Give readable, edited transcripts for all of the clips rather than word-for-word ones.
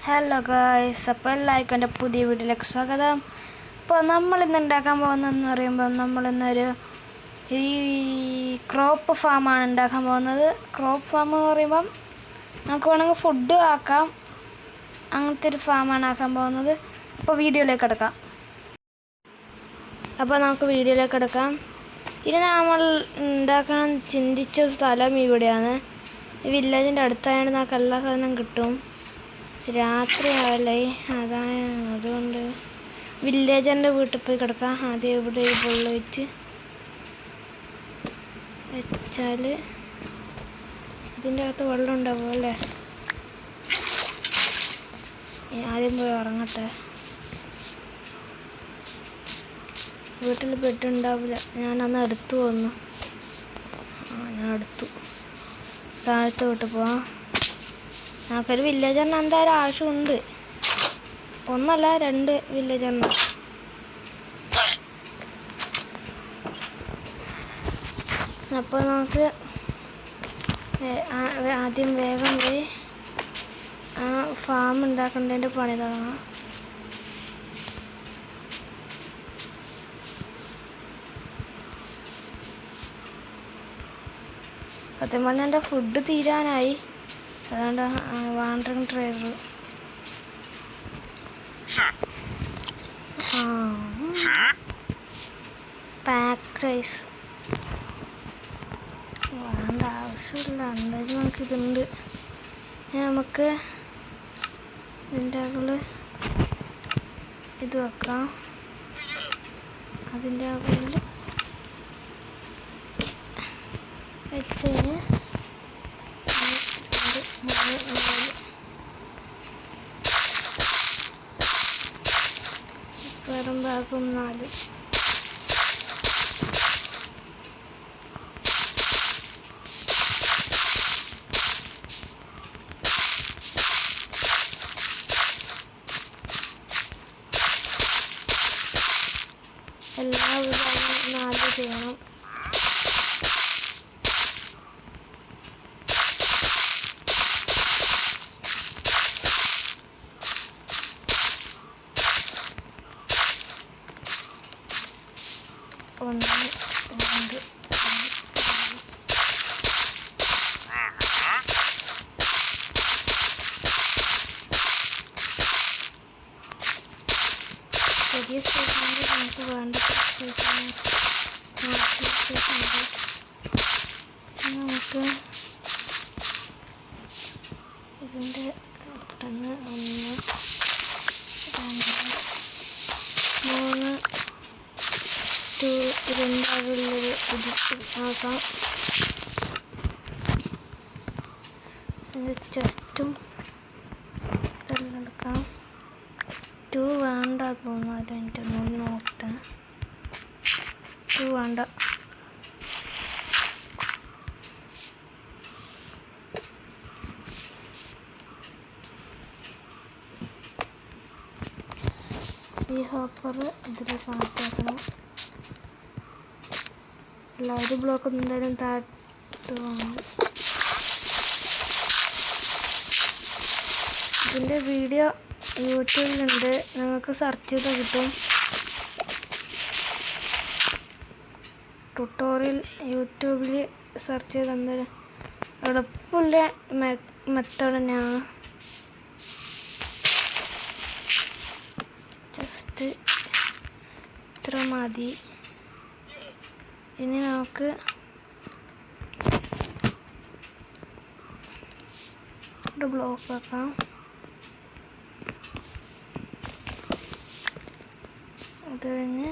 Hello guys, അപ്പോൾ എല്ലാവർക്കും എൻ്റെ പുതിയ വീട്ടിലേക്ക് സ്വാഗതം. ഇപ്പോൾ നമ്മളിന്ന് ഉണ്ടാക്കാൻ പോകുന്നതെന്ന് പറയുമ്പോൾ നമ്മളിന്നൊരു ക്രോപ്പ് ഫാമാണ് ഉണ്ടാക്കാൻ പോകുന്നത്. ക്രോപ്പ് ഫാം എന്ന് പറയുമ്പം നമുക്ക് വേണമെങ്കിൽ ഫുഡ് ആക്കാം, അങ്ങനത്തെ ഒരു ഫാമാണ് ആക്കാൻ പോകുന്നത്. അപ്പോൾ വീഡിയോയിലേക്ക് കിടക്കാം. അപ്പോൾ നമുക്ക് വീഡിയോയിലേക്ക് കിടക്കാം. ഇനി നമ്മൾ ഉണ്ടാക്കാൻ ചിന്തിച്ച സ്ഥലം ഇവിടെയാണ്. ഈ വില്ലേജിൻ്റെ അടുത്തായതുകൊണ്ട് നമുക്ക് എല്ലാ സാധനവും കിട്ടും. രാത്രിയാവല്ലേ, അതുകൊണ്ട് വില്ലേജറിൻ്റെ വീട്ടിൽ പോയി കിടക്കാം. ആദ്യം ഇവിടെ ഈ ബുള്ള് വെച്ചാൽ ഇതിൻ്റെ അകത്ത് വെള്ളം ഉണ്ടാവും അല്ലേ. ആദ്യം പോയി ഉറങ്ങട്ടെ. വീട്ടിൽ ബെഡ് ഉണ്ടാവില്ല, ഞാനന്ന് എടുത്തു വന്നു. ഞാൻ എടുത്തു. താഴത്തെ വീട്ടിൽ പോവാം. നമുക്കൊരു വില്ലേജറിന് എന്തായാലും ആവശ്യമുണ്ട്. ഒന്നല്ല, 2 വില്ലേജറിന്. അപ്പോൾ നമുക്ക് ആദ്യം വേഗം പോയി ആ ഫാം ഉണ്ടാക്കേണ്ടതിൻ്റെ പണി തുടങ്ങാം. സത്യം പറഞ്ഞാൽ എൻ്റെ ഫുഡ് തീരാനായി, അതുകൊണ്ട് വാണ്ടറിങ് ട്രേഡർ പാക്ക് റൈസ് വേണ്ട, ആവശ്യമില്ല. എന്തായാലും നമുക്കിതുണ്ട്. നമുക്ക് ഇതിൻ്റെ അകത്ത് ഇത് വെക്കാം. അതിൻ്റെ അകത്തിൽ വെച്ച് കഴിഞ്ഞ് വെറും ഭാഗം 4. എല്ലാ വിധവും 4 ചെയ്യണം. പുതിയ സ്റ്റേഷനിൽ നമുക്ക് വേണ്ട നമുക്ക് ഇതിൻ്റെ പെട്ടെന്ന് 1 2 3 2 ഇത് ആക്കാം. ചെസ്റ്റും ഇതെല്ലാം എടുക്കാം. 2 വേണ്ട തോന്നുന്നു. എൻ്റെ നോക്കട്ടെ. 2 വേണ്ട. ഈ ഹോപ്പർ ഇതിൽ കണക്ട് ആക്കണം. ഒരു ബ്ലോക്ക് എന്തായാലും താഴോട്ട് വേണം. ഇതിൻ്റെ വീഡിയോ യൂട്യൂബിലുണ്ട്, നിങ്ങൾക്ക് സെർച്ച് ചെയ്താൽ കിട്ടും. ട്യൂട്ടോറിയൽ യൂട്യൂബിൽ സെർച്ച് ചെയ്ത് എന്തായാലും എളുപ്പമുള്ള മെത്തേഡ് തന്നെയാണ്. ജസ്റ്റ് ഇത്ര മതി. ഇനി നമുക്ക് ഒരു ബ്ലോക്ക് വെക്കാം. അത് കഴിഞ്ഞ്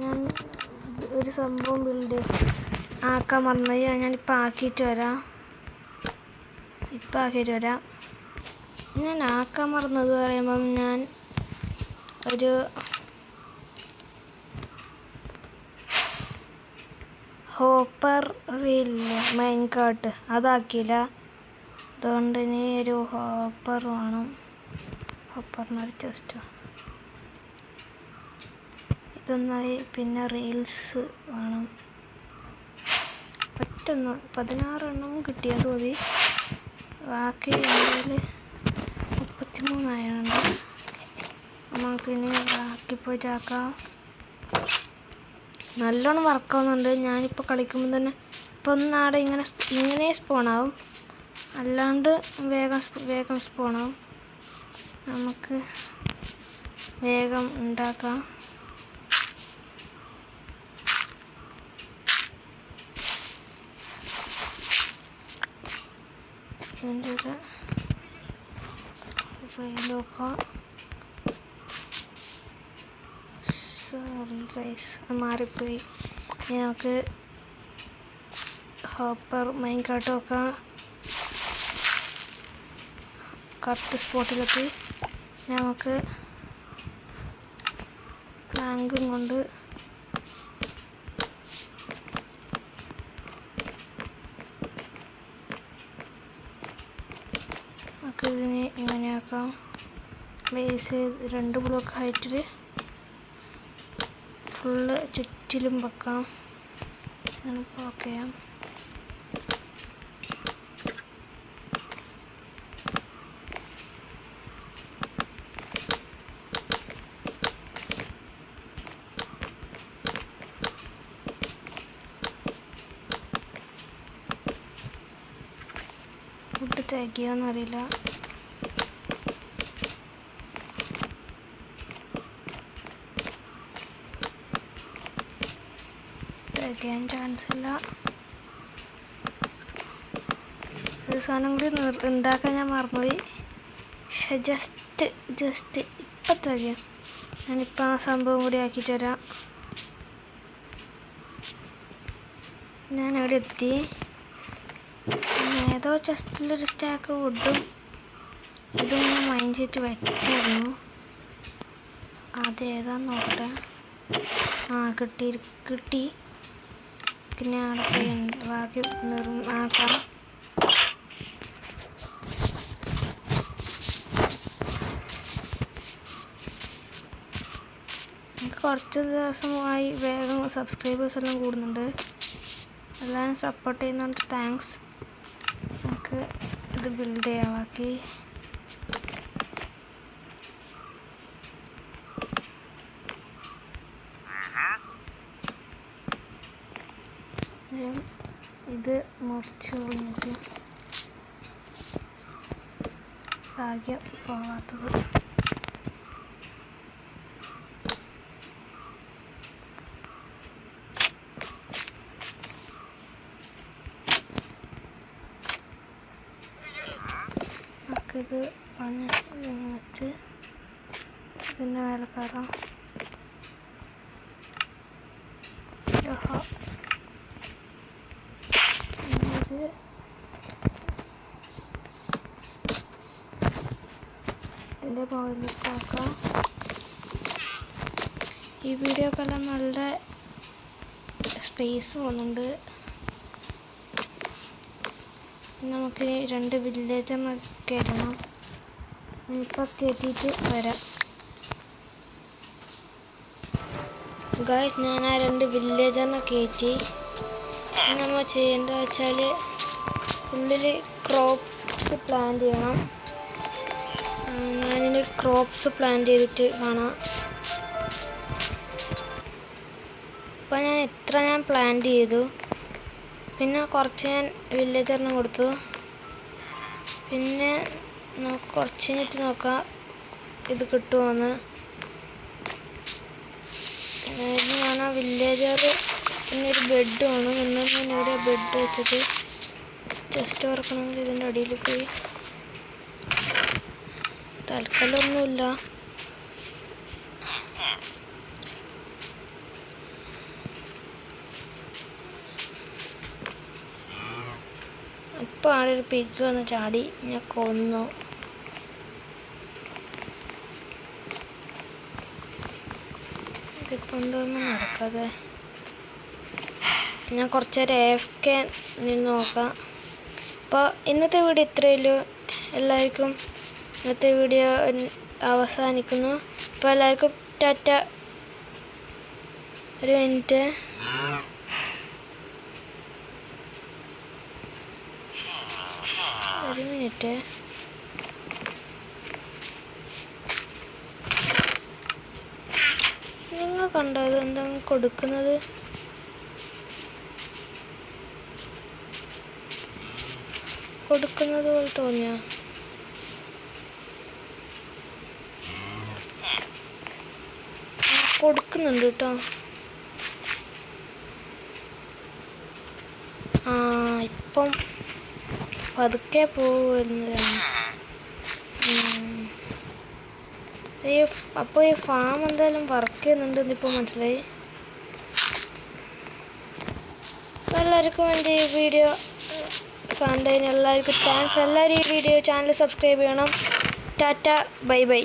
ഞാൻ ഒരു സംഭവം ബിൽഡ് ആക്കാൻ മറന്നത്, ഞാനിപ്പോൾ ആക്കിയിട്ട് വരാം. ഞാൻ ആക്കാൻ മറന്നത് പറയുമ്പം ഞാൻ ഒരു ഹോപ്പർ റീലില്ല മെയിൻ കാർട്ട് അതാക്കിയില്ല. അതുകൊണ്ട് ഇനി ഒരു ഹോപ്പർ വേണം. ഹോപ്പറിനൊരു ചെസ്റ്റ് ഇതൊന്നായി. പിന്നെ റീൽസ് വേണം. 16 എണ്ണം കിട്ടിയാൽ മതി. ബാക്കി 23 ആയുണ്ട്. നമുക്കിനി ബാക്കി പോയിട്ട് ആക്കാം. നല്ലോണം വർക്കാവുന്നുണ്ട്. ഞാനിപ്പോൾ കളിക്കുമ്പോൾ തന്നെ ഇപ്പോൾ ഒന്നാടെ ഇങ്ങനെ സ്പോണാവും, അല്ലാണ്ട് വേഗം സ്പോണാവും. നമുക്ക് വേഗം ഉണ്ടാക്കാം. ഇതിൻ്റെ ഒരു നോക്കാം. സോറി ഗൈസ്, മാറിപ്പോയി. നമുക്ക് ഹോപ്പർ മൈൻകാർട്ട് നോക്കാം. കറക്റ്റ് സ്പോട്ടിലെത്തി. നമുക്ക് പ്ലാങ്കും കൊണ്ട് നമുക്ക് ഇതിനെ ഇങ്ങനെയാക്കാം. പ്ലേസ് 2 ബ്ലോക്ക് ഹൈറ്റിൽ ഫുള്ള് ചുറ്റിലും വെക്കാം. നമുക്ക് ഓക്കെ ചെയ്യാം. ഫുഡ് തികയോന്നറിയില്ല. തികയാൻ ചാൻസ് ഇല്ല. ഒരു സാധനം കൂടി ഉണ്ടാക്കാൻ ഞാൻ മറന്നുപോയി. പക്ഷെ ജസ്റ്റ് ഇപ്പം തികയും. ഞാനിപ്പോൾ ആ സംഭവം കൂടി ആക്കിയിട്ട് വരാം. ഞാൻ അവിടെ എത്തി. ഏതോ ചെസ്റ്റിലൊരു സ്റ്റാക്ക് വുഡും ഇതും ഞാൻ മൈൻഡ് ചെയ്തിട്ട് വെച്ചായിരുന്നു. അതേതാന്ന് നോക്കട്ടെ. കിട്ടി. പിന്നെ അവിടെ ബാക്കി ആക്കാം. എനിക്ക് കുറച്ച് ദിവസമായി വേഗം സബ്സ്ക്രൈബേഴ്സ് എല്ലാം കൂടുന്നുണ്ട്. എല്ലാവരും സപ്പോർട്ട് ചെയ്യുന്നുണ്ട്. താങ്ക്സ്. നമുക്ക് ഇത് ബിൽഡ് ചെയ്യാം. ബാക്കി ഇത് മുറിച്ച് കഴിഞ്ഞിട്ട് ഭാഗ്യം പോവാത്തത്. നമുക്കിത് വെച്ച് പിന്നെ മേലെ കയറാം. ഇതിൻ്റെ മുകളിലേക്ക് ആക്കാം. ഈ വീഡിയോ ഒക്കെ എല്ലാം നല്ല സ്പേസ് പോകുന്നുണ്ട്. നമുക്ക് 2 വില്ലേജ് കയറ്റണം. ഇപ്പോൾ കയറ്റിയിട്ട് വരാം. ഗായ്സ്, ഞാൻ ആ 2 വില്ലേജറിനെ കയറ്റി. നമ്മൾ ചെയ്യേണ്ടത് വെച്ചാൽ ഉള്ളിൽ ക്രോപ്സ് പ്ലാന്റ് ചെയ്യണം. ഞാനിനി ക്രോപ്സ് പ്ലാന്റ് ചെയ്തിട്ട് കാണാം. ഇപ്പം ഞാൻ പ്ലാന്റ് ചെയ്തു. പിന്നെ കുറച്ച് ഞാൻ വില്ലേജറിന് കൊടുത്തു. പിന്നെ കുറച്ച് കഴിഞ്ഞിട്ട് നോക്കാം ഇത് കിട്ടുമോയെന്ന്. ഞാൻ ആ വില്ലേജർ പിന്നെ ഒരു ബെഡ് വേണം. എന്നാൽ ഞാൻ ഇവിടെ ബെഡ് വെച്ചിട്ട് ചെസ്റ്റ് വറക്കണമെങ്കിൽ ഇതിൻ്റെ അടിയിൽ പോയി. തൽക്കാലമൊന്നുമില്ല. ഇപ്പോൾ ആടെ ഒരു പിഗ് വന്ന് ചാടി. ഞാൻ കൊന്നു. ഇതിപ്പോൾ എന്തോന്നും നടക്കാതെ. ഞാൻ കുറച്ച് നേരം AFK നിന്ന് നോക്കാം. അപ്പോൾ ഇന്നത്തെ വീഡിയോ ഇത്രയല്ലോ. എല്ലാവർക്കും ഇന്നത്തെ വീഡിയോ അവസാനിക്കുന്നു. അപ്പോൾ എല്ലാവർക്കും ടാറ്റ. ഒരു മിനിറ്റ്. കണ്ടോ ഇത് എന്താ കൊടുക്കുന്നത്? പോലെ തോന്നിയ കൊടുക്കുന്നുണ്ട് കേട്ടോ. ഇപ്പം പതുക്കെ പോകുന്നതാണ്. അപ്പോൾ ഈ ഫാം എന്തായാലും വർക്ക് ചെയ്യുന്നുണ്ടെന്ന് ഇപ്പോൾ മനസ്സിലായി. എല്ലാവർക്കും എൻ്റെ ഈ വീഡിയോ കണ്ടതിന് എല്ലാവർക്കും താങ്ക്സ്. എല്ലാവരും ഈ വീഡിയോ ചാനൽ സബ്സ്ക്രൈബ് ചെയ്യണം. Tata, bye bye.